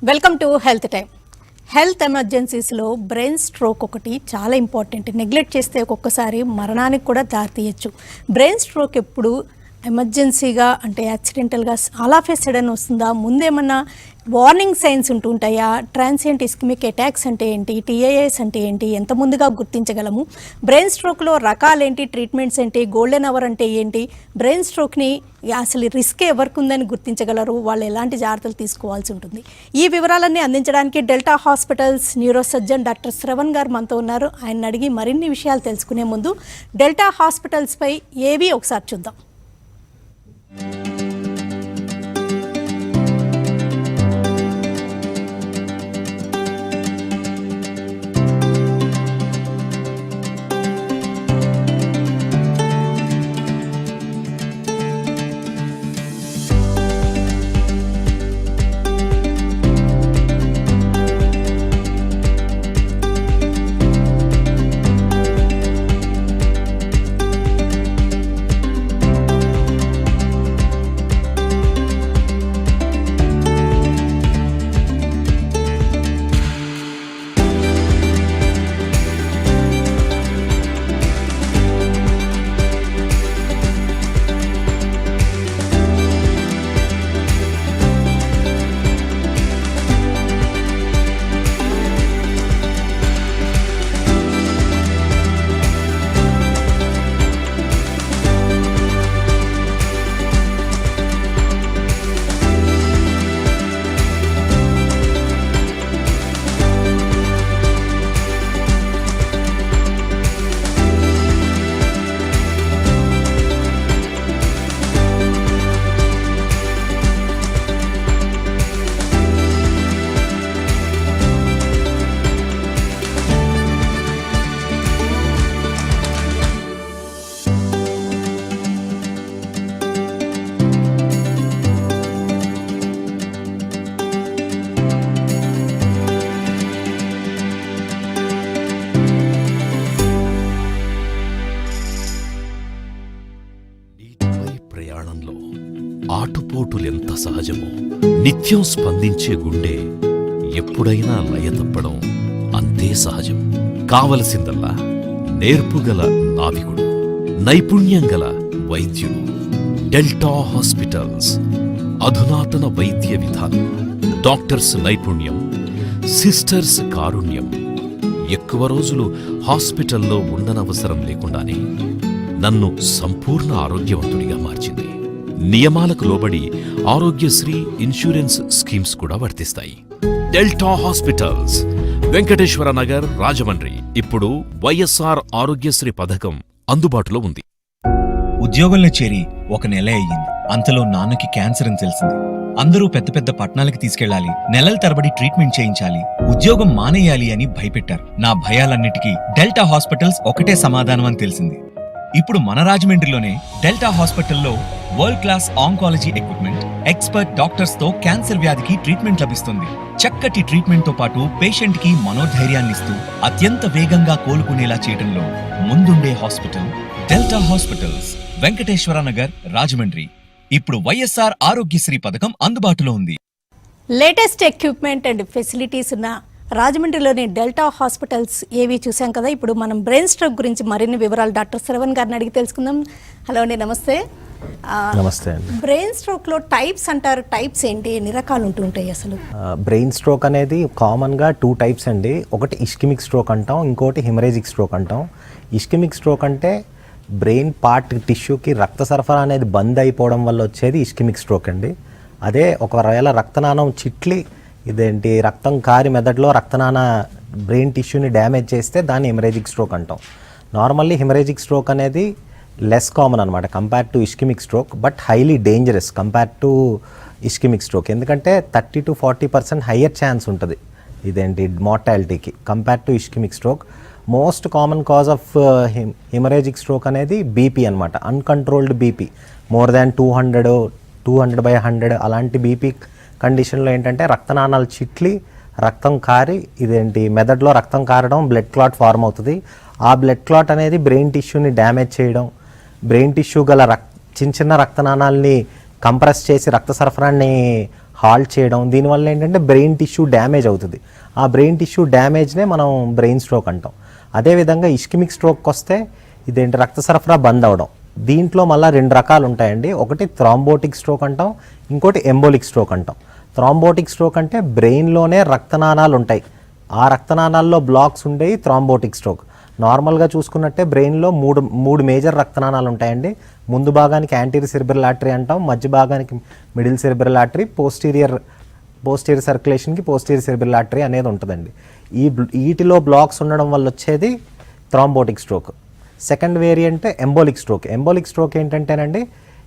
Welcome to health time. Health ఎమర్జెన్సీస్లో brain stroke ఒకటి చాలా ఇంపార్టెంట్. నెగ్లెక్ట్ చేస్తే ఒక్కొక్కసారి మరణానికి కూడా దారితీయచ్చు. బ్రెయిన్ స్ట్రోక్ ఎప్పుడు ఎమర్జెన్సీగా అంటే యాక్సిడెంటల్గా ఆల్ ఆఫ్ ఏ సడన్ వస్తుందా, ముందేమన్నా వార్నింగ్ సైన్స్ ఉంటుంటాయా, ట్రాన్సియంట్ ఇస్కిమిక్ అటాక్స్ అంటే ఏంటి, టీఐఎస్ అంటే ఏంటి, ఎంత ముందుగా గుర్తించగలము, బ్రెయిన్ స్ట్రోక్లో రకాలేంటి, ట్రీట్మెంట్స్ ఏంటి, గోల్డెన్ అవర్ అంటే ఏంటి, బ్రెయిన్ స్ట్రోక్ని అసలు రిస్క్ ఎవరికి ఉందని గుర్తించగలరు, వాళ్ళు ఎలాంటి జాగ్రత్తలు తీసుకోవాల్సి ఉంటుంది, ఈ వివరాలన్నీ అందించడానికి delta hospitals neuro surgeon doctor Shravan గారు మనతో ఉన్నారు. ఆయన అడిగి మరిన్ని విషయాలు తెలుసుకునే ముందు డెల్టా హాస్పిటల్స్పై ఏవి ఒకసారి చూద్దాం. ప్రయాణంలో ఆటుపోటులెంత సహజమో, నిత్యం స్పందించే గుండె ఎప్పుడైనా లయ తప్పడం అంతే సహజం. కావలసిందల్లా నేర్పుగల నావికుడు, నైపుణ్యం గల వైద్యుడు. డెల్టా హాస్పిటల్స్ అధునాతన వైద్య విధానం, డాక్టర్స్ నైపుణ్యం, సిస్టర్స్ కారుణ్యం. ఎక్కువ రోజులు హాస్పిటల్లో ఉండనవసరం లేకుండానే నన్ను సంపూర్ణ ఆరోగ్యవంతుడిగా మార్చింది. నియమాలకు లోబడి ఆరోగ్యశ్రీ ఇన్సూరెన్స్ స్కీమ్స్ కూడా వర్తిస్తాయి. Delta hospitals, Venkateswara Nagar, Rajahmundry. ఇప్పుడు వైఎస్ఆర్ ఆరోగ్యశ్రీ పథకం అందుబాటులో ఉంది. ఉద్యోగంలో చేరి 1 నెల అయ్యింది. అంతలో నాన్నకి క్యాన్సర్ అని తెలిసింది. అందరూ పెద్ద పెద్ద పట్టణాలకి తీసుకెళ్లాలి, నెలల తరబడి ట్రీట్మెంట్ చేయించాలి, ఉద్యోగం మానేయాలి అని భయపెట్టారు. నా భయాలన్నిటికీ డెల్టా హాస్పిటల్స్ ఒకటే సమాధానం అని తెలిసింది. ఇప్పుడు మన రాజమండ్రిలోనే డెల్టా హాస్పిటల్లో world class oncology equipment, expert doctors తో క్యాన్సర్ వ్యాధికి ట్రీట్మెంట్ లభిస్తుంది. చక్కటి ట్రీట్మెంట్ తో పాటు పేషెంట్ కి మనోధైర్యాన్నిస్తూ అత్యంత వేగంగా కోలుకునేలా చేయడంలో ముందుండే hospital delta hospitals, Venkateswara Nagar, Rajahmundry. ఇప్పుడు వైఎస్ఆర్ ఆరోగ్యశ్రీ పథకం అందుబాటులో ఉంది. లేటెస్ట్ ఎక్విప్మెంట్ అండ్ ఫెసిలిటీస్ ఉన్న రాజమండ్రిలోని డెల్టా హాస్పిటల్స్ ఏవి చూసాం కదా. ఇప్పుడు మనం బ్రెయిన్ స్ట్రోక్ గురించి మరిన్ని వివరాలు డాక్టర్ శ్రవణ్ గారిని అడిగి తెలుసుకుందాం. హలో అండి, నమస్తే. నమస్తే అండి. బ్రెయిన్ స్ట్రోక్లో టైప్స్ అంటారు, టైప్స్ ఏంటి, ఎన్ని రకాలు ఉంటుంటాయి అసలు? బ్రెయిన్ స్ట్రోక్ అనేది కామన్గా 2 టైప్స్ అండి. ఒకటి ఇస్కిమిక్ స్ట్రోక్ అంటాం, ఇంకోటి హిమరేజిక్ స్ట్రోక్ అంటాం. ఇస్కిమిక్ స్ట్రోక్ అంటే బ్రెయిన్ పార్ట్ టిష్యూకి రక్త సరఫరా అనేది బంద్ అయిపోవడం వల్ల వచ్చేది ఇస్కిమిక్ స్ట్రోక్ అండి. అదే ఒకవేళ రక్తనాళం చిట్లి ఇదేంటి రక్తం కారి మెదడులో రక్తనాళ బ్రెయిన్ టిష్యూని డ్యామేజ్ చేస్తే దాన్ని హిమరేజిక్ స్ట్రోక్ అంటాం. నార్మల్లీ హిమరేజిక్ స్ట్రోక్ అనేది లెస్ కామన్ అనమాట compare to ischaemic stroke, but highly dangerous compare to ischaemic stroke. ఎందుకంటే 30 to 40% హయ్యర్ ఛాన్స్ ఉంటుంది ఇదేంటి మార్టాలిటీకి compare to ischaemic stroke. Most common cause of haemorrhagic stroke అనేది BP అనమాట. Uncontrolled BP more than 200/100 అలాంటి BP కండిషన్లో ఏంటంటే రక్తనాళాలు చిట్లి రక్తం కారి ఇదేంటి మెదడులో రక్తం కారడం, బ్లడ్ క్లాట్ ఫార్మ్ అవుతుంది. ఆ బ్లడ్ క్లాట్ అనేది బ్రెయిన్ టిష్యూని డ్యామేజ్ చేయడం, బ్రెయిన్ టిష్యూ గల చిన్న చిన్న రక్తనాళాలని కంప్రెస్ చేసి రక్త సరఫరాన్ని హాల్ట్ చేయడం, దీనివల్ల ఏంటంటే బ్రెయిన్ టిష్యూ డ్యామేజ్ అవుతుంది. ఆ బ్రెయిన్ టిష్యూ డ్యామేజ్నే మనం బ్రెయిన్ స్ట్రోక్ అంటాం. అదేవిధంగా ఇస్కిమిక్ స్ట్రోక్కి వస్తే ఇదేంటి రక్త సరఫరా బంద్ అవడం. దీంట్లో మళ్ళీ 2 రకాలు ఉంటాయండి. ఒకటి థ్రాంబోటిక్ స్ట్రోక్ అంటాం, ఇంకోటి ఎంబోలిక్ స్ట్రోక్ అంటాం. థ్రాంబోటిక్ స్ట్రోక్ అంటే బ్రెయిన్లోనే రక్తనాళాలు ఉంటాయి, ఆ రక్తనాళాల్లో బ్లాక్స్ ఉండేవి థ్రాంబోటిక్ స్ట్రోక్. నార్మల్గా చూసుకున్నట్టే బ్రెయిన్లో మూడు మేజర్ రక్తనాళాలు ఉంటాయండి. ముందు భాగానికి యాంటీరియర్ సెరిబ్రల్ ఆర్టరీ అంటాం, మధ్య భాగానికి మిడిల్ సెరిబ్రల్ ఆర్టరీ, పోస్టీరియర్ సర్క్యులేషన్కి పోస్టీరియర్ సెరిబ్రల్ ఆర్టరీ అనేది ఉంటుందండి. వీటిలో బ్లాక్స్ ఉండడం వల్ల వచ్చేది thrombotic stroke. Second variant embolic stroke. Embolic stroke ఏంటంటేనండి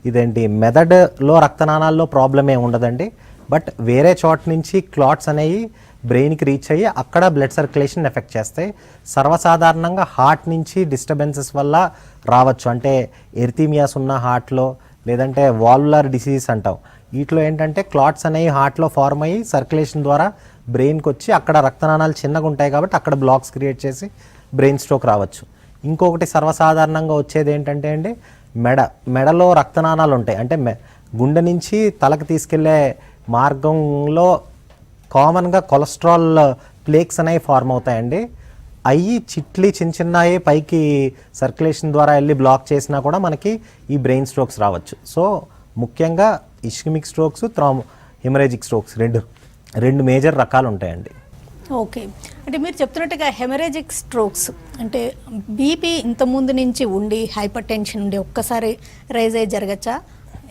ఇదేంటి మెదడులో రక్తనాళాల్లో ప్రాబ్లం ఏమి ఉండదండి, బట్ వేరే చోట నుంచి క్లాట్స్ అనేవి బ్రెయిన్కి రీచ్ అయ్యి అక్కడ బ్లడ్ సర్క్యులేషన్ ఎఫెక్ట్ చేస్తాయి. సర్వసాధారణంగా హార్ట్ నుంచి డిస్టర్బెన్సెస్ వల్ల రావచ్చు, అంటే ఎరిథీమియాస్ ఉన్న హార్ట్లో, లేదంటే వాల్వులర్ డిసీజ్ అంటాం. వీటిలో ఏంటంటే క్లాట్స్ అనేవి హార్ట్లో ఫార్మ్ అయ్యి సర్క్యులేషన్ ద్వారా బ్రెయిన్కి వచ్చి అక్కడ రక్తనాళాలు చిన్నగా ఉంటాయి కాబట్టి అక్కడ బ్లాక్స్ క్రియేట్ చేసి బ్రెయిన్ స్ట్రోక్ రావచ్చు. ఇంకొకటి సర్వసాధారణంగా వచ్చేది ఏంటంటే అండి మెడలో రక్తనాళాలు ఉంటాయి, అంటే గుండె నుంచి తలకు తీసుకెళ్లే మార్గంలో కామన్గా కొలెస్ట్రాల్ ప్లేక్స్ అనేవి ఫార్మ్ అవుతాయండి. అవి చిన్న చిన్నవి పైకి సర్క్యులేషన్ ద్వారా వెళ్ళి బ్లాక్ చేసినా కూడా మనకి ఈ బ్రెయిన్ స్ట్రోక్స్ రావచ్చు. సో ముఖ్యంగా ఇస్కిమిక్ స్ట్రోక్స్, హెమరేజిక్ స్ట్రోక్స్ రెండు మేజర్ రకాలు ఉంటాయండి. ఓకే, అంటే మీరు చెప్తున్నట్టుగా హెమరేజిక్ స్ట్రోక్స్ అంటే బీపీ ఇంతకుముందు నుంచి ఉండి హైపర్ టెన్షన్ ఉండి ఒక్కసారి రైజ్ అయ్యి జరగచ్చా?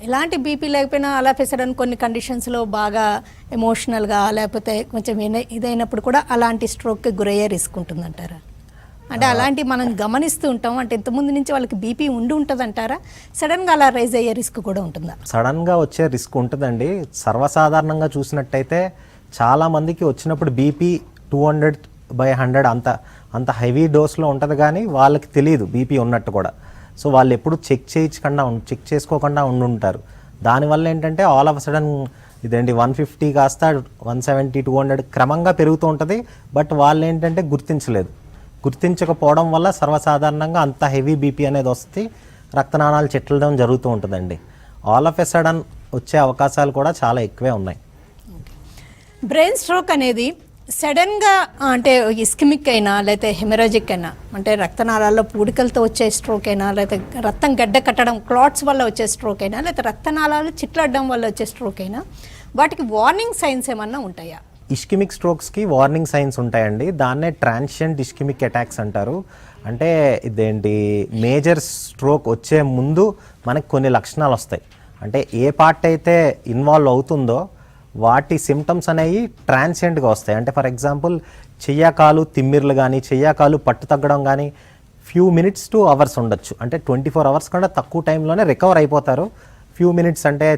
ఎలాంటి బీపీ లేకపోయినా అలా పెసడని కొన్ని కండిషన్స్లో బాగా ఎమోషనల్గా లేకపోతే కొంచెం ఇదైనప్పుడు కూడా అలాంటి స్ట్రోక్కి గురయ్యే రిస్క్ ఉంటుందంటారా? అంటే అలాంటి మనం గమనిస్తూ ఉంటాం, అంటే ఇంతకుముందు నుంచి వాళ్ళకి బీపీ ఉండి ఉంటుంది అంటారా? సడన్గా అలా రైజ్ అయ్యే రిస్క్ కూడా ఉంటుందా? సడన్గా వచ్చే రిస్క్ ఉంటుందండి. సర్వసాధారణంగా చూసినట్టయితే చాలామందికి వచ్చినప్పుడు బీపీ 200/100 అంత హెవీ డోస్లో ఉంటుంది, కానీ వాళ్ళకి తెలియదు బీపీ ఉన్నట్టు కూడా. సో వాళ్ళు ఎప్పుడు చెక్ చేసుకోకుండా ఉండుంటారు. దానివల్ల ఏంటంటే ఆల్ ఆఫ్ సడన్ ఇదేంటి 150 కాస్త 170, 200 క్రమంగా పెరుగుతూ ఉంటుంది. బట్ వాళ్ళు ఏంటంటే గుర్తించకపోవడం వల్ల సర్వసాధారణంగా అంత హెవీ బీపీ అనేది వస్తే రక్తనాళాలు చెట్లడం జరుగుతూ ఉంటుందండి. ఆల్ ఆఫ్ ఎ సడన్ వచ్చే అవకాశాలు కూడా చాలా ఎక్కువే ఉన్నాయి. బ్రెయిన్ స్ట్రోక్ అనేది సడన్గా అంటే ఇస్కిమిక్ అయినా లేకపోతే హెమరాజిక్ అయినా, అంటే రక్తనాళాల్లో పూడికలతో వచ్చే స్ట్రోక్ అయినా, లేకపోతే రక్తం గడ్డ కట్టడం క్లాట్స్ వల్ల వచ్చే స్ట్రోక్ అయినా, లేకపోతే రక్తనాళాలు చిట్లడ్డం వల్ల వచ్చే స్ట్రోక్ అయినా, వాటికి వార్నింగ్ సైన్స్ ఏమన్నా ఉంటాయా? ఇస్కిమిక్ స్ట్రోక్స్కి వార్నింగ్ సైన్స్ ఉంటాయండి. దాన్నే ట్రాన్సియంట్ ఇస్కిమిక్ అటాక్స్ అంటారు. అంటే ఇదేంటి మేజర్ స్ట్రోక్ వచ్చే ముందు మనకి కొన్ని లక్షణాలు వస్తాయి. అంటే ఏ పార్ట్ అయితే ఇన్వాల్వ్ అవుతుందో వాటి సిమ్టమ్స్ అనేవి ట్రాన్సియంట్గా వస్తాయి. అంటే ఫర్ ఎగ్జాంపుల్ చెయ్యకాలు తిమ్మిర్లు కానీ, చెయ్యకాలు పట్టు తగ్గడం కానీ ఫ్యూ మినిట్స్ టు అవర్స్ ఉండొచ్చు. అంటే 24 అవర్స్ కన్నా తక్కువ టైంలోనే రికవర్ అయిపోతారు. ఫ్యూ మినిట్స్ అంటే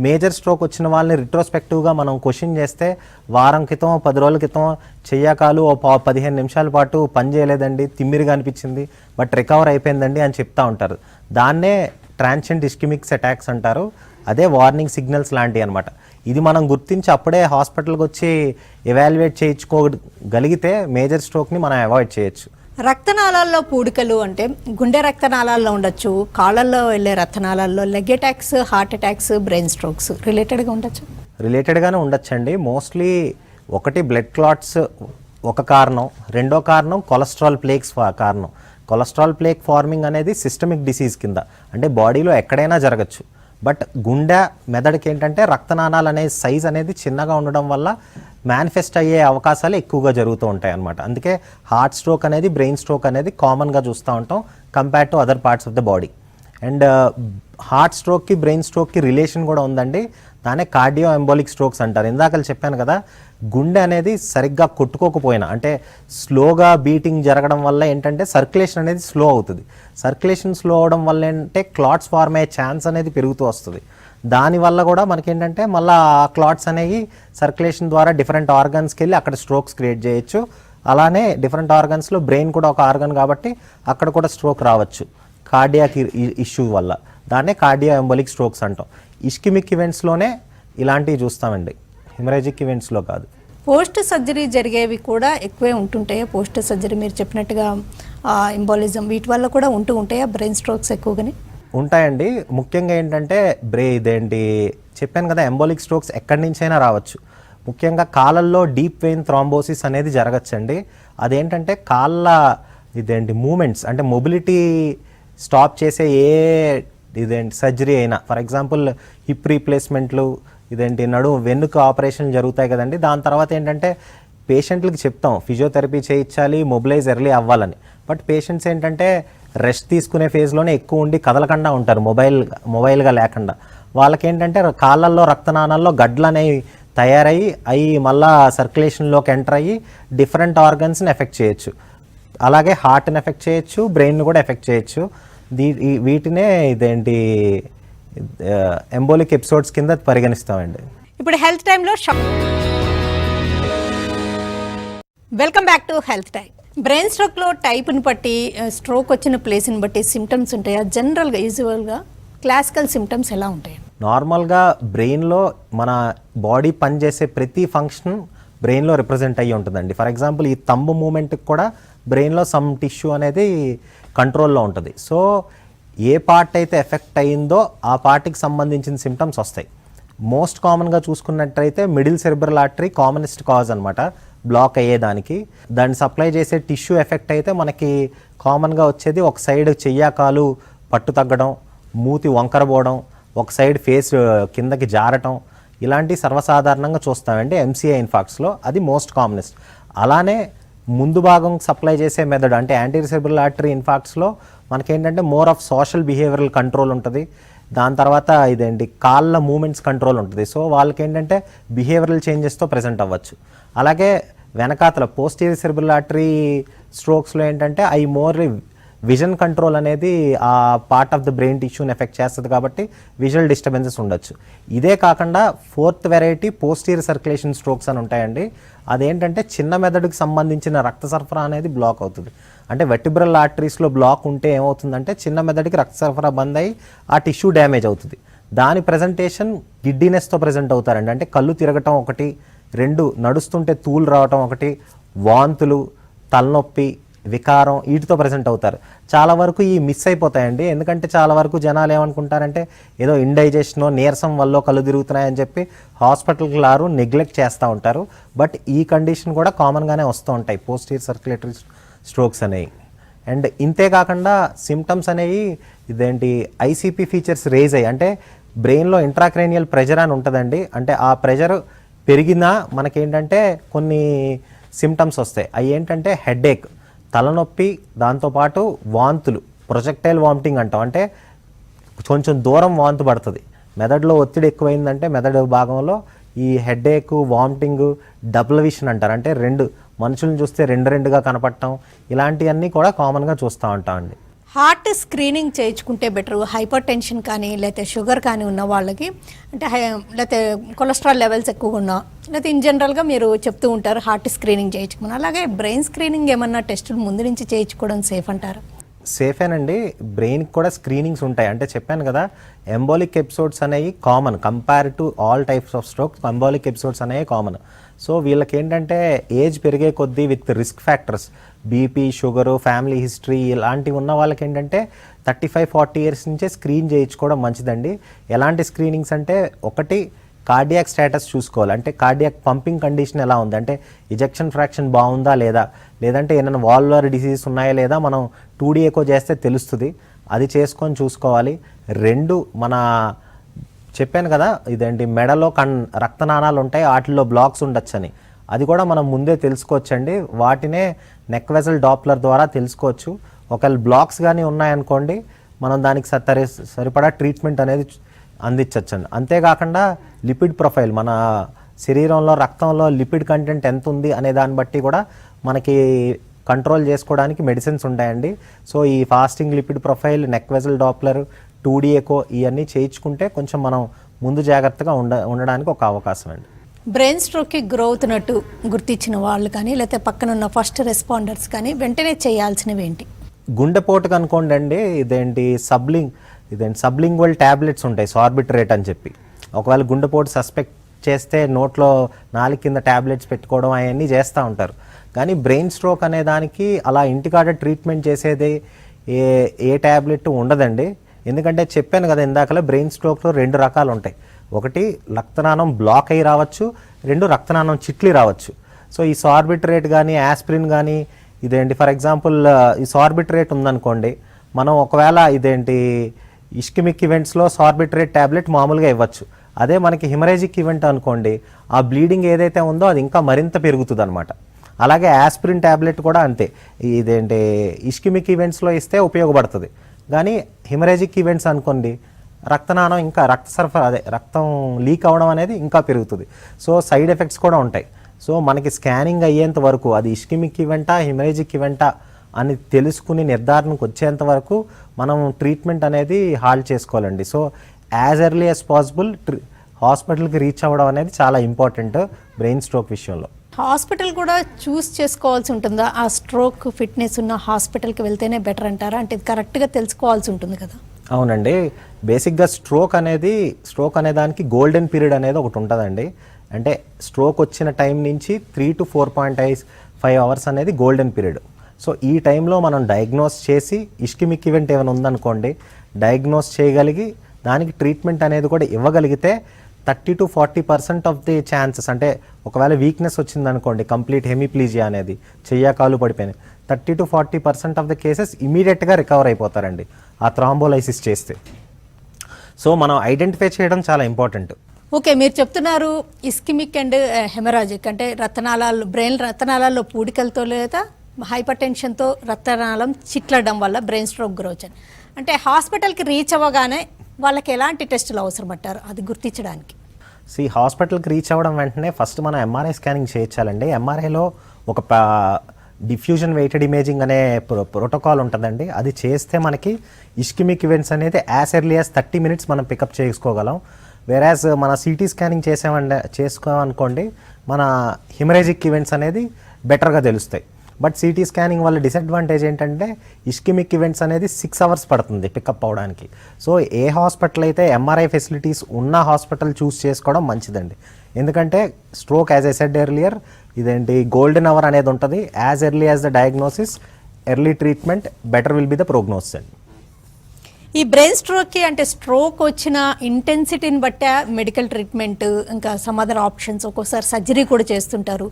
మేజర్ స్ట్రోక్ వచ్చిన వాళ్ళని రిట్రోస్పెక్టివ్గా మనం క్వశ్చన్ చేస్తే వారం క్రితం 10 రోజుల క్రితం చెయ్యకాలు 15 నిమిషాల పాటు పని చేయలేదండి, తిమ్మిరిగా అనిపించింది, బట్ రికవర్ అయిపోయిందండి అని చెప్తా ఉంటారు. దాన్నే ట్రాన్సియంట్ ఇస్కిమిక్ అటాక్స్ అంటారు. అదే వార్నింగ్ సిగ్నల్స్ లాంటివి అనమాట. ఇది మనం గుర్తించి అప్పుడే హాస్పిటల్కి వచ్చి ఎవాల్యుయేట్ చేయించుకోగలిగితే మేజర్ స్ట్రోక్ని మనం అవాయిడ్ చేయొచ్చు. రక్తనాళాల్లో పూడికలు అంటే గుండె రక్తనాళాల్లో ఉండొచ్చు, కాళ్ళల్లో వెళ్ళే రక్తనాళాల్లో leg attacks, heart attacks, brain strokes రిలేటెడ్గా ఉండొచ్చు. రిలేటెడ్గానే ఉండొచ్చండి. మోస్ట్లీ ఒకటి బ్లడ్ క్లాట్స్ ఒక కారణం, రెండో కారణం కొలెస్ట్రాల్ ప్లేక్స్ కారణం. కొలెస్ట్రాల్ ప్లేక్ ఫార్మింగ్ అనేది సిస్టమిక్ డిసీజ్ కింద, అంటే బాడీలో ఎక్కడైనా జరగచ్చు. బట్ గుండె మెదడుకి ఏంటంటే రక్తనాళాలు అనే సైజ్ అనేది చిన్నగా ఉండడం వల్ల మేనిఫెస్ట్ అయ్యే అవకాశాలు ఎక్కువగా జరుగుతూ ఉంటాయి అన్నమాట. అందుకే హార్ట్ స్ట్రోక్ అనేది, బ్రెయిన్ స్ట్రోక్ అనేది కామన్గా చూస్తూ ఉంటాం compare to other parts of the body. And heart స్ట్రోక్కి బ్రెయిన్ స్ట్రోక్కి రిలేషన్ కూడా ఉందండి. దానే కార్డియో ఎంబోలిక్ స్ట్రోక్స్ అంటారు. ఇందాక చెప్పాను కదా, గుండె అనేది సరిగ్గా కొట్టుకోకపోయినా, అంటే స్లోగా బీటింగ్ జరగడం వల్ల ఏంటంటే సర్క్యులేషన్ అనేది స్లో అవుతుంది. సర్క్యులేషన్ స్లో అవడం వల్ల ఏంటంటే క్లాట్స్ ఫార్మ్ అయ్యే ఛాన్స్ అనేది పెరుగుతూ వస్తుంది. దానివల్ల కూడా మనకేంటంటే మళ్ళీ ఆ క్లాట్స్ అనేవి సర్క్యులేషన్ ద్వారా డిఫరెంట్ ఆర్గన్స్కి వెళ్ళి అక్కడ స్ట్రోక్స్ క్రియేట్ చేయొచ్చు. అలానే డిఫరెంట్ ఆర్గన్స్లో బ్రెయిన్ కూడా ఒక ఆర్గన్ కాబట్టి అక్కడ కూడా స్ట్రోక్ రావచ్చు కార్డియాక్ ఇష్యూ వల్ల. దాన్నే కార్డియో ఎంబోలిక్ స్ట్రోక్స్ అంటాం. ఇస్కిమిక్ ఈవెంట్స్లోనే ఇలాంటివి చూస్తామండి, హెమరేజిక్ ఈవెంట్స్లో కాదు. పోస్ట్ సర్జరీ జరిగేవి కూడా ఎక్కువే ఉంటుంటాయా? పోస్ట్ సర్జరీ మీరు చెప్పినట్టుగా ఎంబోలిజం వీటి వల్ల కూడా ఉంటూ ఉంటాయా బ్రెయిన్ స్ట్రోక్స్ ఎక్కువగానే? ఉంటాయండి. ముఖ్యంగా ఏంటంటే ఇదేంటి చెప్పాను కదా, ఎంబోలిక్ స్ట్రోక్స్ ఎక్కడి నుంచైనా రావచ్చు. ముఖ్యంగా కాళ్ళల్లో డీప్ వెయిన్ థ్రాంబోసిస్ అనేది జరగచ్చండి. అదేంటంటే ఇదేంటి మూమెంట్స్ అంటే మొబిలిటీ స్టాప్ చేసే ఇదేంటి సర్జరీ అయినా, ఫర్ ఎగ్జాంపుల్ హిప్ రీప్లేస్మెంట్లు, ఇదేంటి వెన్నుక ఆపరేషన్లు జరుగుతాయి కదండి. దాని తర్వాత ఏంటంటే పేషెంట్లకి చెప్తాం ఫిజియోథెరపీ చేయించాలి, మొబిలైజ్ ఎర్లీ అవ్వాలని. బట్ పేషెంట్స్ ఏంటంటే రెస్ట్ తీసుకునే ఫేజ్లోనే ఎక్కువ ఉండి కదలకుండా ఉంటారు, మొబైల్గా లేకుండా. వాళ్ళకేంటంటే కాళ్ళల్లో రక్తనాళాల్లో గడ్డలు అనేవి తయారయ్యి అవి మళ్ళా సర్క్యులేషన్లోకి ఎంటర్ అయ్యి డిఫరెంట్ ఆర్గన్స్ని ఎఫెక్ట్ చేయొచ్చు. అలాగే హార్ట్ని ఎఫెక్ట్ చేయొచ్చు, బ్రెయిన్ కూడా ఎఫెక్ట్ చేయొచ్చు. వీటినే ఇదేంటి ఎంబోలిక్ ఎపిసోడ్స్ కింద పరిగణిస్తామండి. ఇప్పుడు హెల్త్ టైంలో welcome back to health time. Brain స్ట్రోక్లో టైప్ని బట్టి, స్ట్రోక్ వచ్చిన ప్లేస్ని బట్టి సిమ్టమ్స్ ఉంటాయా? జనరల్గా యూజువల్గా క్లాసికల్ సిమ్టమ్స్ ఎలా ఉంటాయి? నార్మల్గా బ్రెయిన్లో మన బాడీ పనిచేసే ప్రతి ఫంక్షన్ బ్రెయిన్లో రిప్రజెంట్ అయ్యి ఉంటుందండి. ఫర్ ఎగ్జాంపుల్ ఈ తంబు మూమెంట్కి కూడా బ్రెయిన్లో సమ్ టిష్యూ అనేది కంట్రోల్లో ఉంటుంది. సో ఏ పార్ట్ అయితే ఎఫెక్ట్ అయ్యిందో ఆ పార్ట్కి సంబంధించిన సిమ్టమ్స్ వస్తాయి. మోస్ట్ కామన్గా చూసుకున్నట్టయితే middle cerebral artery commonest cause అనమాట బ్లాక్ అయ్యేదానికి. దాన్ని సప్లై చేసే టిష్యూ ఎఫెక్ట్ అయితే మనకి కామన్గా వచ్చేది ఒక సైడ్ చెయ్యాకాలు పట్టు తగ్గడం, మూతి వంకరపోవడం, ఒక సైడ్ ఫేస్ కిందకి జారటం, ఇలాంటి సర్వసాధారణంగా చూస్తామండి ఎంసీఐ ఇన్ఫాక్ట్స్లో. అది మోస్ట్ కామనెస్ట్. అలానే ముందు భాగం సప్లై చేసే మెథడ్ అంటే యాంటీరియర్ సెరిబ్రల్ ఆర్టరీ ఇన్ఫాక్ట్స్లో మనకేంటంటే more of social behavioural control ఉంటుంది. దాని తర్వాత ఇదేంటి కాళ్ళ మూమెంట్స్ కంట్రోల్ ఉంటుంది. సో వాళ్ళకి ఏంటంటే బిహేవియరల్ చేంజెస్తో ప్రజెంట్ అవ్వచ్చు. అలాగే వెనకాతల పోస్టీరియర్ సెరిబ్రల్ ఆర్టరీ స్ట్రోక్స్లో ఏంటంటే అవి మోర్ విజన్ కంట్రోల్ అనేది ఆ పార్ట్ ఆఫ్ ద బ్రెయిన్ టిష్యూని ఎఫెక్ట్ చేస్తుంది కాబట్టి విజువల్ డిస్టర్బెన్సెస్ ఉండొచ్చు. ఇదే కాకుండా fourth variety posterior circulation strokes అని ఉంటాయండి. అదేంటంటే చిన్న మెదడుకి సంబంధించిన రక్త సరఫరా అనేది బ్లాక్ అవుతుంది. అంటే వెర్టిబ్రల్ ఆర్టరీస్లో బ్లాక్ ఉంటే ఏమవుతుందంటే చిన్న మెదడుకి రక్త సరఫరా బంద్ అయ్యి ఆ టిష్యూ డ్యామేజ్ అవుతుంది. దాని ప్రజెంటేషన్ గిడ్డీనెస్తో ప్రజెంట్ అవుతారండి. అంటే కళ్ళు తిరగటం ఒకటి, 2 నడుస్తుంటే తూలు రావటం ఒకటి, వాంతులు, తలనొప్పి, వికారం, వీటితో ప్రజెంట్ అవుతారు. చాలా వరకు ఈ మిస్ అయిపోతాయండి. ఎందుకంటే చాలా వరకు జనాలు ఏమనుకుంటారంటే ఏదో ఇండైజెషనో నీరసం వల్ల కళ్ళు తిరుగుతున్నాయని చెప్పి హాస్పిటల్కి నెగ్లెక్ట్ చేస్తూ ఉంటారు. బట్ ఈ కండిషన్ కూడా కామన్గానే వస్తూ ఉంటాయి పోస్టీరియర్ సర్క్యులేటరీ స్ట్రోక్స్ అనేవి. అండ్ ఇంతే కాకుండా సిమ్టమ్స్ అనేవి ఇదేంటి ఐసీపీ ఫీచర్స్ రేజ్ అయ్యి, అంటే బ్రెయిన్లో ఇంట్రాక్రేనియల్ ప్రెజర్ అని ఉంటుందండి. అంటే ఆ ప్రెజర్ పెరిగినా మనకేంటంటే కొన్ని సిమ్టమ్స్ వస్తాయి. అవి ఏంటంటే హెడేక్, తలనొప్పి, దాంతోపాటు వాంతులు, ప్రొజెక్టైల్ వామిటింగ్ అంటాం. అంటే కొంచెం దూరం వాంతు పడుతుంది. మెదడులో ఒత్తిడి ఎక్కువైందంటే మెదడు భాగంలో ఈ హెడేక్, వామిటింగ్, డబుల్ విషన్ అంటారు. అంటే 2 మనుషులను చూస్తే 2గా కనపడటం, ఇలాంటివన్నీ కూడా కామన్గా చూస్తూ ఉంటామండి. హార్ట్ స్క్రీనింగ్ చేయించుకుంటే బెటర్. హైపర్ టెన్షన్ కానీ లేకపోతే షుగర్ కానీ ఉన్న వాళ్ళకి, అంటే లేకపోతే కొలెస్ట్రాల్ లెవెల్స్ ఎక్కువగా ఉన్నా, లేకపోతే ఇన్ జనరల్గా మీరు చెప్తూ ఉంటారు హార్ట్ స్క్రీనింగ్ చేయించుకుని. అలాగే బ్రెయిన్ స్క్రీనింగ్ ఏమన్నా టెస్టులు ముందు నుంచి చేయించుకోవడం సేఫ్ అంటారు? సేఫేనండి. బ్రెయిన్కి కూడా స్క్రీనింగ్స్ ఉంటాయి. అంటే చెప్పాను కదా, ఎంబోలిక్ ఎపిసోడ్స్ అనేవి common compare to all types of strokes. Embolic episodes అనేవి కామన్. సో వీళ్ళకి ఏంటంటే ఏజ్ పెరిగే కొద్దీ with risk factors, BP, sugar, family history ఇలాంటివి ఉన్న వాళ్ళకి ఏంటంటే 35-40 ఇయర్స్ నుంచే స్క్రీన్ చేయించుకోవడం మంచిదండి. ఎలాంటి స్క్రీనింగ్స్ అంటే, ఒకటి కార్డియాక్ స్టేటస్ చూసుకోవాలి. అంటే కార్డియాక్ పంపింగ్ కండిషన్ ఎలా ఉంది, అంటే ఇజెక్షన్ ఫ్రాక్షన్ బాగుందా లేదా, లేదంటే ఏమైనా వాల్వులర్ డిసీజెస్ ఉన్నాయా లేదా మనం 2D ఎకో చేస్తే తెలుస్తుంది. అది చేసుకొని చూసుకోవాలి. 2 మన చెప్పాను కదా ఇదేంటి మెడలో రక్తనాళాలు ఉంటాయి, వాటిల్లో బ్లాక్స్ ఉండొచ్చని, అది కూడా మనం ముందే తెలుసుకోవచ్చండి. వాటినే నెక్ వెజల్ డాప్లర్ ద్వారా తెలుసుకోవచ్చు. ఒకవేళ బ్లాక్స్ కానీ ఉన్నాయనుకోండి మనం దానికి సరిపడా ట్రీట్మెంట్ అనేది అందించవచ్చండి. అంతేకాకుండా లిపిడ్ ప్రొఫైల్, మన శరీరంలో రక్తంలో లిపిడ్ కంటెంట్ ఎంత ఉంది అనే దాన్ని బట్టి కూడా మనకి కంట్రోల్ చేసుకోవడానికి మెడిసిన్స్ ఉంటాయండి. సో ఈ fasting lipid profile, neck vessel doppler, 2D echo ఇవన్నీ చేయించుకుంటే కొంచెం మనం ముందు జాగ్రత్తగా ఉండడానికి ఒక అవకాశం అండి. బ్రెయిన్ స్ట్రోక్కి గురవుతున్నట్టు గుర్తించిన వాళ్ళు కానీ లేకపోతే పక్కన ఉన్న ఫస్ట్ రెస్పాండర్స్ కానీ వెంటనే చేయాల్సినవి ఏంటి? గుండెపోటుకు అనుకోండి అండి, ఇదేంటి సబ్లింగ్వల్ ట్యాబ్లెట్స్ ఉంటాయి, సార్బిట్రేట్ అని చెప్పి. ఒకవేళ గుండెపోటు సస్పెక్ట్ చేస్తే నోట్లో నాలుగు కింద ట్యాబ్లెట్స్ పెట్టుకోవడం అవన్నీ చేస్తూ ఉంటారు. కానీ బ్రెయిన్ స్ట్రోక్ అనే దానికి అలా ఇంటికాడ ట్రీట్మెంట్ చేసేది ఏ ట్యాబ్లెట్ ఉండదండి. ఎందుకంటే చెప్పాను కదా ఇందాకలే బ్రెయిన్ స్ట్రోక్లో 2 రకాలు ఉంటాయి. ఒకటి రక్తనాళం బ్లాక్ అయ్యి రావచ్చు, 2 రక్తనాళం చిట్లి రావచ్చు. సో ఈ సార్బిట్రేట్ కానీ యాస్పిరిన్ కానీ ఇదేంటి ఫర్ ఎగ్జాంపుల్ ఈ సార్బిట్రేట్ ఉందనుకోండి, మనం ఒకవేళ ఇదేంటి ఇష్కిమిక్ ఈవెంట్స్లో సార్బిట్రేట్ ట్యాబ్లెట్ మామూలుగా ఇవ్వచ్చు. అదే మనకి హిమరేజిక్ ఈవెంట్ అనుకోండి, ఆ బ్లీడింగ్ ఏదైతే ఉందో అది ఇంకా మరింత పెరుగుతుంది అనమాట. అలాగే యాస్పిరిన్ ట్యాబ్లెట్ కూడా అంతే, ఇదేంటి ఇష్కిమిక్ ఈవెంట్స్లో ఇస్తే ఉపయోగపడుతుంది. కానీ హిమరేజిక్ ఈవెంట్స్ అనుకోండి, రక్తనాళం ఇంకా రక్త సరఫరా అదే రక్తం లీక్ అవ్వడం అనేది ఇంకా పెరుగుతుంది. సో సైడ్ ఎఫెక్ట్స్ కూడా ఉంటాయి. సో మనకి స్కానింగ్ అయ్యేంత వరకు అది ఇష్కిమిక్ ఈవెంటా హిమరేజిక్ ఈవెంటా అని తెలుసుకుని నిర్ధారణకు వచ్చేంత వరకు మనం ట్రీట్మెంట్ అనేది హాల్ట్ చేసుకోవాలండి. So as early as possible హాస్పిటల్కి రీచ్ అవ్వడం అనేది చాలా ఇంపార్టెంట్ బ్రెయిన్ స్ట్రోక్ విషయంలో. హాస్పిటల్ కూడా చూస్ చేసుకోవాల్సి ఉంటుందా? ఆ స్ట్రోక్ ఫిట్నెస్ ఉన్న హాస్పిటల్కి వెళ్తేనే బెటర్ అంటారా? అంటే ఇది కరెక్ట్గా తెలుసుకోవాల్సి ఉంటుంది కదా. అవునండి, బేసిక్గా స్ట్రోక్ అనే దానికి గోల్డెన్ పీరియడ్ అనేది ఒకటి ఉంటుందండి. అంటే స్ట్రోక్ వచ్చిన టైం నుంచి 3 to 4.5 అవర్స్ అనేది గోల్డెన్ పీరియడ్. సో ఈ టైంలో మనం డయాగ్నోస్ చేసి ఇష్కిమిక్ ఈవెంట్ ఏమైనా ఉందనుకోండి, డయాగ్నోస్ చేయగలిగి దానికి ట్రీట్మెంట్ అనేది కూడా ఇవ్వగలిగితే 30 to 40% ఆఫ్ ది ఛాన్సెస్, అంటే ఒకవేళ వీక్నెస్ వచ్చిందనుకోండి, కంప్లీట్ హెమిప్లీజియా అనేది చెయ్య కాలు పడిపోయినాయి, 30 to 40% ఆఫ్ ద కేసెస్ ఇమీడియట్గా రికవర్ అయిపోతారండి ఆ థ్రాంబోలైసిస్ చేస్తే. సో మనం ఐడెంటిఫై చేయడం చాలా ఇంపార్టెంట్. ఓకే, మీరు చెప్తున్నారు ఇస్కిమిక్ అండ్ హెమరాజిక్ అంటే బ్రెయిన్ రక్తనాళాల్లో పూడికలతో లేదా హైపర్ టెన్షన్తో రక్తనాళం చిట్లడం వల్ల బ్రెయిన్ స్ట్రోక్ గ్రోచ్ అని. అంటే హాస్పిటల్కి రీచ్ అవ్వగానే వాళ్ళకి ఎలాంటి టెస్టులు అవసరం పట్టారు అది గుర్తించడానికి? హాస్పిటల్కి రీచ్ అవ్వడం వెంటనే ఫస్ట్ మనం ఎంఆర్ఐ స్కానింగ్ చేయించాలండి. ఎంఆర్ఐలో ఒక డిఫ్యూజన్ వెయిటెడ్ ఇమేజింగ్ అనే ప్రోటోకాల్ ఉంటుందండి. అది చేస్తే మనకి ఇష్కిమిక్ ఈవెంట్స్ అనేది యాజ్ ఎర్లీ యాజ్ 30 minutes మనం పికప్ చేసుకోగలం. వేరాజ్ మన సిటీ స్కానింగ్ చేసుకోమనుకోండి, మన హిమరేజిక్ ఈవెంట్స్ అనేది బెటర్గా తెలుస్తాయి. బట్ సిటీ స్కానింగ్ వల్ల డిసడ్వాంటేజ్ ఏంటంటే ఇష్కిమిక్ ఈవెంట్స్ అనేది 6 hours పడుతుంది పికప్ అవడానికి. సో ఏ హాస్పిటల్ అయితే ఎంఆర్ఐ ఫెసిలిటీస్ ఉన్న హాస్పిటల్ చూస్ చేసుకోవడం మంచిదండి. ఎందుకంటే stroke as I said earlier ఇదేంటి గోల్డెన్ అవర్ అనేది ఉంటుంది. As early as the diagnosis, early treatment, better will be the prognosis అండి. ఈ బ్రెయిన్ స్ట్రోక్కి అంటే స్ట్రోక్ వచ్చిన ఇంటెన్సిటీని బట్టే మెడికల్ ట్రీట్మెంట్ ఇంకా సమ్ అదర్ ఆప్షన్స్, ఒక్కోసారి సర్జరీ కూడా చేస్తుంటారు.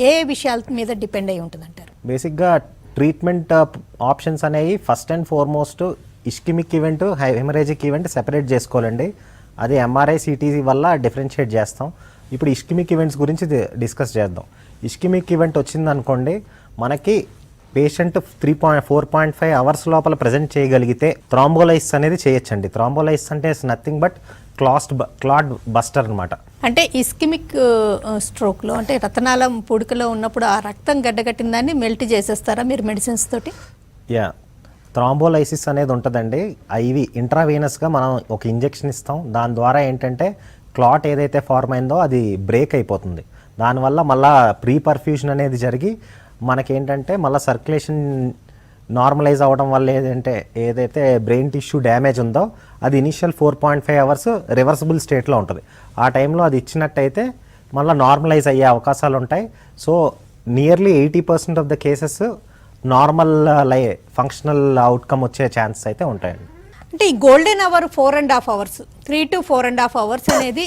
ఏ విషయాల మీద డిపెండ్ అయి ఉంటుంది అంటారు? బేసిక్గా ట్రీట్మెంట్ ఆప్షన్స్ అనేవి first and foremost ischaemic event haemorrhagic event separate చేసుకోవాలండి. అది ఎంఆర్ఐ సిటీసీ వల్ల డిఫరెన్షియేట్ చేస్తాం. ఇప్పుడు ఇష్కిమిక్ ఈవెంట్స్ గురించి డిస్కస్ చేద్దాం. ఇష్కిమిక్ ఈవెంట్ వచ్చిందనుకోండి, మనకి పేషెంట్ 4.5 hours లోపల ప్రజెంట్ చేయగలిగితే థ్రాంబోలైసిస్ అనేది చేయొచ్చండి. థ్రాంబోలైసిస్ అంటే నథింగ్ బట్ క్లాట్ బస్టర్ అనమాట. అంటే ఇస్కిమిక్ స్ట్రోక్లో అంటే రక్తనాళం పూడికలో ఉన్నప్పుడు ఆ రక్తం గడ్డగట్టిన దాన్ని మెల్ట్ చేసేస్తారా మీరు మెడిసిన్స్ తోటి? థ్రాంబోలైసిస్ అనేది ఉంటుందండి. ఐవి ఇంట్రావీనస్గా మనం ఒక ఇంజెక్షన్ ఇస్తాం. దాని ద్వారా ఏంటంటే క్లాట్ ఏదైతే ఫార్మ్ అయిందో అది బ్రేక్ అయిపోతుంది. దానివల్ల మళ్ళీ ప్రీపర్ఫ్యూషన్ అనేది జరిగి మనకేంటంటే మళ్ళీ సర్క్యులేషన్ నార్మలైజ్ అవ్వడం వల్ల ఏదైతే బ్రెయిన్ టిష్యూ డ్యామేజ్ ఉందో అది ఇనిషియల్ 4.5 hours రివర్సిబుల్ స్టేట్లో ఉంటుంది. ఆ టైంలో అది ఇచ్చినట్టయితే మళ్ళీ నార్మలైజ్ అయ్యే అవకాశాలు ఉంటాయి. So nearly 80% of the cases normal functional outcome వచ్చే ఛాన్సెస్ అయితే ఉంటాయండి. అంటే ఈ golden hour 4.5 hours 3 to 4.5 hours అనేది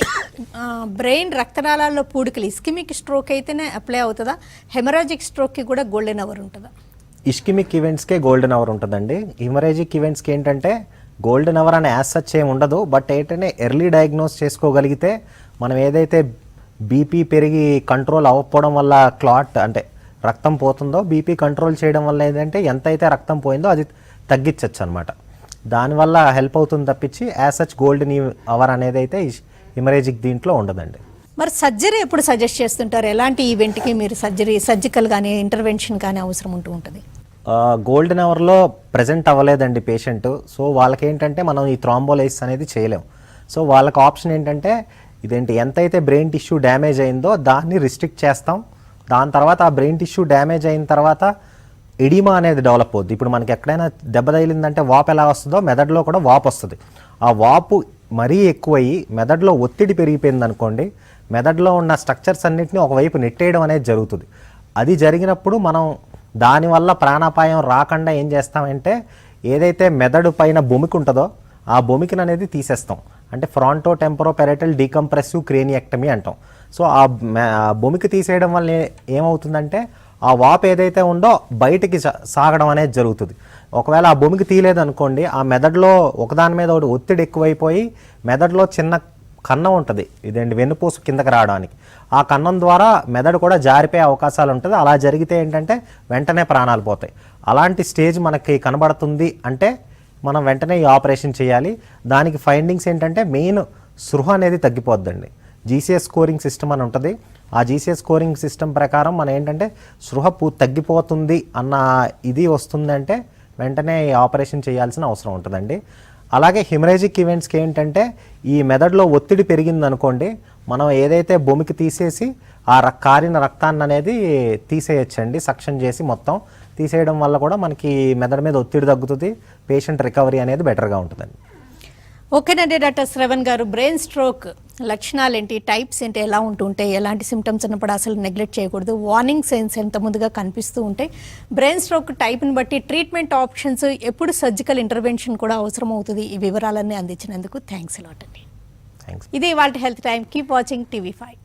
బ్రెయిన్ రక్తనాళాల్లో పూడికలు ఇస్కిమిక్ స్ట్రోక్ అయితేనే అప్లై అవుతుందా? హెమరాజిక్ స్ట్రోక్కి కూడా గోల్డెన్ అవర్ ఉంటుందా? ఇష్కిమిక్ ఈవెంట్స్కే గోల్డెన్ అవర్ ఉంటుందండి. హిమరేజిక్ ఈవెంట్స్కి ఏంటంటే గోల్డెన్ అవర్ అనే యాజ్ సచ్ ఏమి ఉండదు. బట్ ఏంటంటే ఎర్లీ డయాగ్నోస్ చేసుకోగలిగితే మనం ఏదైతే బీపీ పెరిగి కంట్రోల్ అవ్వకపోవడం వల్ల క్లాట్ అంటే రక్తం పోతుందో, బీపీ కంట్రోల్ చేయడం వల్ల ఏంటంటే ఎంతైతే రక్తం పోయిందో అది తగ్గించవచ్చు అనమాట. దానివల్ల హెల్ప్ అవుతుంది తప్పించి యాజ్ సచ్ గోల్డెన్ అవర్ అనేది అయితే హిమరేజిక్ దీంట్లో ఉండదండి. మరి సర్జరీ ఎప్పుడు సజెస్ట్ చేస్తుంటారు? ఎలాంటి ఈవెంట్కి మీరు సర్జికల్ కానీ ఇంటర్వెన్షన్ కానీ అవసరం ఉంటుంది? గోల్డెన్ అవర్లో ప్రజెంట్ అవ్వలేదండి పేషెంట్. సో వాళ్ళకి ఏంటంటే మనం ఈ థ్రాంబోలైసిస్ అనేది చేయలేం. సో వాళ్ళకి ఆప్షన్ ఏంటంటే ఎంతైతే బ్రెయిన్ టిష్యూ డ్యామేజ్ అయిందో దాన్ని రిస్ట్రిక్ట్ చేస్తాం. దాని తర్వాత ఆ బ్రెయిన్ టిష్యూ డ్యామేజ్ అయిన తర్వాత ఎడిమా అనేది డెవలప్ అవుద్ది. ఇప్పుడు మనకి ఎక్కడైనా దెబ్బ తగిలిందంటే వాపు ఎలా వస్తుందో మెదడులో కూడా వాపు వస్తుంది. ఆ వాపు మరీ ఎక్కువయ్యి మెదడులో ఒత్తిడి పెరిగిపోయింది అనుకోండి, మెదడులో ఉన్న స్ట్రక్చర్స్ అన్నింటినీ ఒకవైపు నెట్టేయడం అనేది జరుగుతుంది. అది జరిగినప్పుడు మనం దానివల్ల ప్రాణాపాయం రాకుండా ఏం చేస్తామంటే ఏదైతే మెదడు పైన భూమికి ఉంటుందో ఆ బొమికను అనేది తీసేస్తాం. అంటే ఫ్రాంటో టెంపరో పెరైటల్ డీకంప్రెసివ్ క్రేనియెక్టమీ అంటాం. సో ఆ బొమిక తీసేయడం వల్ల ఏమవుతుందంటే ఆ వాపు ఏదైతే ఉందో బయటికి సాగడం అనేది జరుగుతుంది. ఒకవేళ ఆ బొమికి తీయలేదనుకోండి, ఆ మెదడులో ఒకదాని మీద ఒకటి ఒత్తిడి ఎక్కువైపోయి మెదడులో చిన్న కన్నం ఉంటుంది, ఇదేంటి వెన్నుపూస కిందకి రావడానికి. ఆ కన్నం ద్వారా మెదడు కూడా జారిపోయే అవకాశాలు ఉంటుంది. అలా జరిగితే ఏంటంటే వెంటనే ప్రాణాలు పోతాయి. అలాంటి స్టేజ్ మనకి కనబడుతుంది అంటే మనం వెంటనే ఈ ఆపరేషన్ చేయాలి. దానికి ఫైండింగ్స్ ఏంటంటే మెయిన్ స్పృహ అనేది తగ్గిపోద్దండి. జీసీఎస్ స్కోరింగ్ సిస్టమ్ అని ఉంటుంది. ఆ జీసీఎస్ స్కోరింగ్ సిస్టమ్ ప్రకారం మనం ఏంటంటే స్పృహ తగ్గిపోతుంది అన్న ఇది వస్తుందంటే వెంటనే ఈ ఆపరేషన్ చేయాల్సిన అవసరం ఉంటుందండి. అలాగే హిమరేజిక్ ఈవెంట్స్కి ఏంటంటే ఈ మెదడులో ఒత్తిడి పెరిగిందనుకోండి, మనం ఏదైతే బొమికి తీసేసి ఆ కారిన రక్తాన్ని అనేది తీసేయచ్చండి. సక్షన్ చేసి మొత్తం తీసేయడం వల్ల కూడా మనకి మెదడు మీద ఒత్తిడి తగ్గుతుంది, పేషెంట్ రికవరీ అనేది బెటర్గా ఉంటుందండి. ఓకేనండి డాక్టర్ శ్రవణ్ గారు, బ్రెయిన్ స్ట్రోక్ లక్షణాలు ఏంటి, టైప్స్ ఏంటి, ఎలా ఉంటుంటాయి, ఎలాంటి సిమ్టమ్స్ ఉన్నప్పుడు అసలు నెగ్లెక్ట్ చేయకూడదు, వార్నింగ్ సైన్స్ ఎంత ముందుగా కనిపిస్తూ ఉంటాయి, బ్రెయిన్ స్ట్రోక్ టైప్ని బట్టి ట్రీట్మెంట్ ఆప్షన్స్, ఎప్పుడు సర్జికల్ ఇంటర్వెన్షన్ కూడా అవసరం అవుతుంది, ఈ వివరాలన్నీ అందించినందుకు థ్యాంక్స్ అలాట్ అండి. థ్యాంక్స్. ఇది ఇవాల్టి health time. Keep watching TV5.